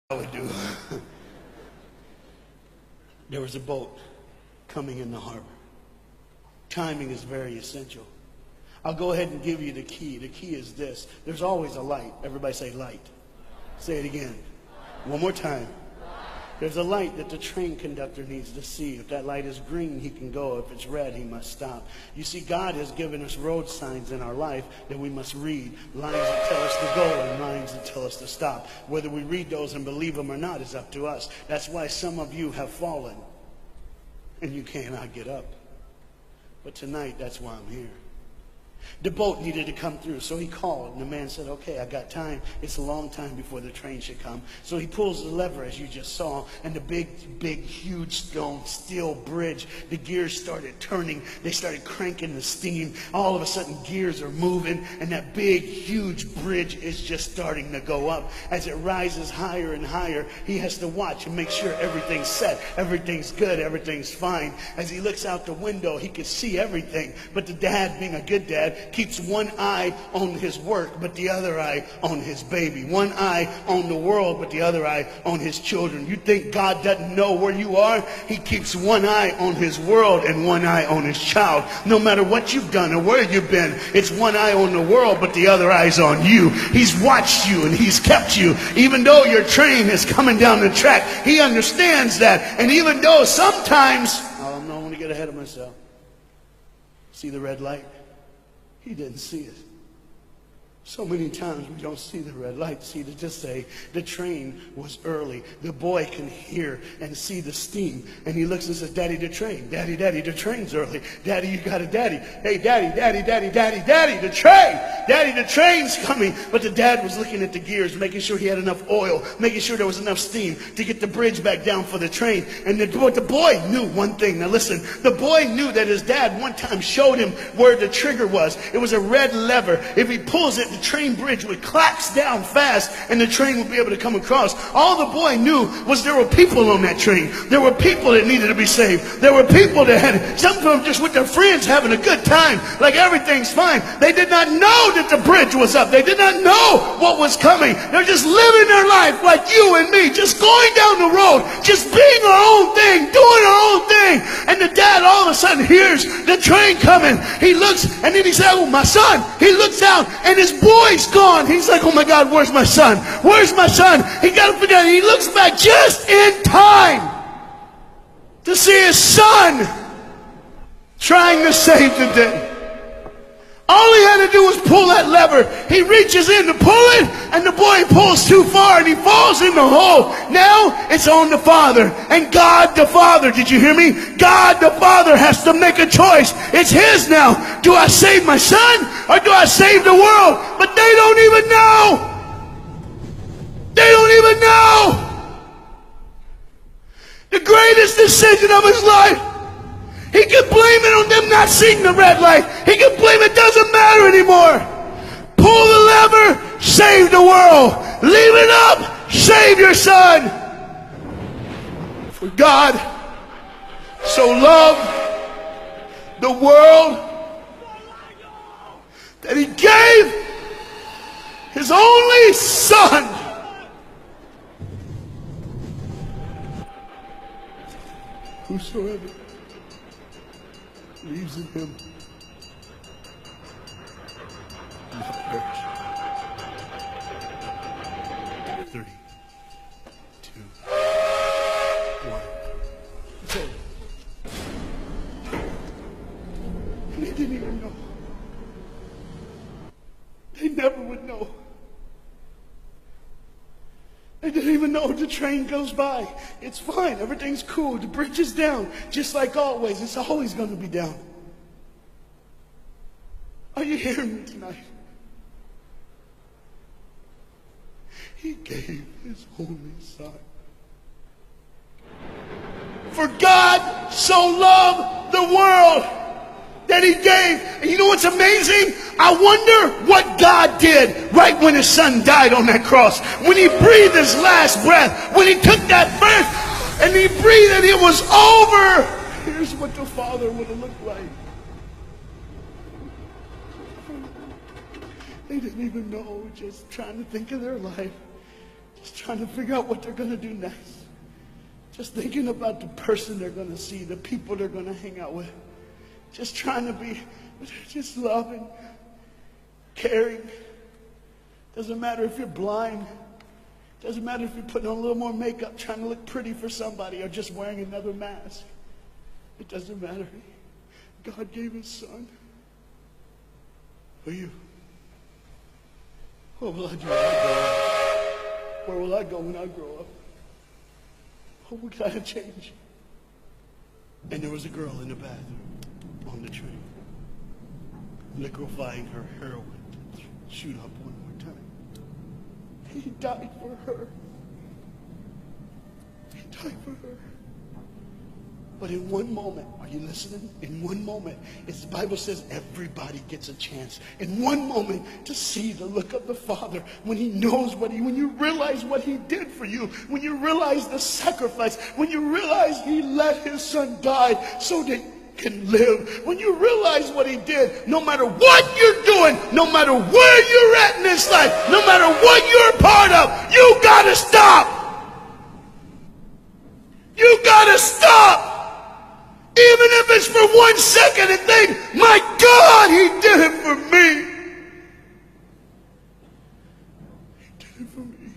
I would do. There was a boat coming in the harbor. Timing is very essential. I'll go ahead and give you the key. The key is this. There's always a light. Everybody say light. Say it again. One more time. There's a light that the train conductor needs to see. If that light is green, he can go. If it's red, he must stop. You see, God has given us road signs in our life that we must read. Lines that tell us to go and lines that tell us to stop. Whether we read those and believe them or not is up to us. That's why some of you have fallen and you cannot get up. But tonight, that's why I'm here. The boat needed to come through, so he called, and the man said, okay, I got time. It's a long time before the train should come. So he pulls the lever, as you just saw, and the big, huge steel bridge, the gears started turning. They started cranking the steam. All of a sudden, gears are moving, and that big, huge bridge is just starting to go up. As it rises higher and higher, he has to watch and make sure everything's set, everything's good, everything's fine. As he looks out the window, he can see everything, but the dad, being a good dad, keeps one eye on his work, but the other eye on his baby. One eye on the world, but the other eye on his children. You think God doesn't know where you are? He keeps one eye on his world and one eye on his child. No matter what you've done or where you've been, it's one eye on the world, but the other eye's on you. He's watched you and he's kept you. Even though your train is coming down the track, he understands that. And even though sometimes, oh no, I want to get ahead of myself. See the red light? He didn't see it. So many times we don't see the red light. See, to just say the train was early. The boy can hear and see the steam. And he looks and says, Daddy, the train. Daddy, Daddy, the train's early. Daddy, you got a daddy. Hey, Daddy, Daddy, Daddy, Daddy, Daddy, the train. Daddy, the train's coming. But the dad was looking at the gears, making sure he had enough oil, making sure there was enough steam to get the bridge back down for the train. And the boy knew one thing. Now listen, the boy knew that his dad one time showed him where the trigger was. It was a red lever. If he pulls it, the train bridge would collapse down fast and the train would be able to come across. All the boy knew was there were people on that train. There were people that needed to be saved. There were people that had, some of them just with their friends having a good time, like everything's fine. They did not know that the bridge was up. They did not know what was coming. They're just living their life like you and me, just going down the road, just being our own thing, doing our own thing. And the dad all of a sudden hears the train coming. He looks and then he said, oh, my son. He looks out and his boy's gone. He's like, oh my God, where's my son? Where's my son? He got to figure out. He looks back just in time to see his son trying to save the day. All he had to do was pull that lever. He reaches in to pull it, and the boy pulls too far, and he falls in the hole. Now it's on the father. And God the Father, did you hear me? God the Father has to make a choice. It's his now. Do I save my son, or do I save the world? But they don't even know. They don't even know. The greatest decision of his life. He can blame it on them not seeing the red light. He can blame it doesn't matter anymore. Pull the lever, save the world. Leave it up, save your son. For God so loved the world that he gave his only son. Whosoever believes in him will not perish. 3, 2, 1. It's over. And they didn't even know. They never would know. They didn't even know the train goes by. It's fine. Everything's cool. The bridge is down. Just like always. It's always going to be down. Are you hearing me tonight? He gave his only son. For God so loved the world that he gave. And you know what's amazing? I wonder what God did right when his son died on that cross. When he breathed his last breath. When he took that breath and he breathed and it was over. Here's what the Father would have looked like. They didn't even know, just trying to think of their life. Just trying to figure out what they're going to do next. Just thinking about the person they're going to see, the people they're going to hang out with. Just trying to be just loving, caring. Doesn't matter if you're blind. Doesn't matter if you're putting on a little more makeup, trying to look pretty for somebody, or just wearing another mask. It doesn't matter. God gave his son for you. What will I do when I grow up? Where will I go when I grow up? What we gotta change? And there was a girl in the bathroom on the train, liquefying her heroin to shoot up one more time. He died for her. He died for her. But in one moment, are you listening? In one moment, as the Bible says, everybody gets a chance. In one moment, to see the look of the Father when he knows when you realize what he did for you, when you realize the sacrifice, when you realize he let his son die so that you can live, when you realize what he did, no matter what you're doing, no matter where you're at in this life, no matter what you're a part of, you gotta stop. You gotta stop. Even if it's for 1 second, and think, my God, he did it for me. He did it for me.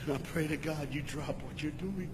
And I pray to God you drop what you're doing.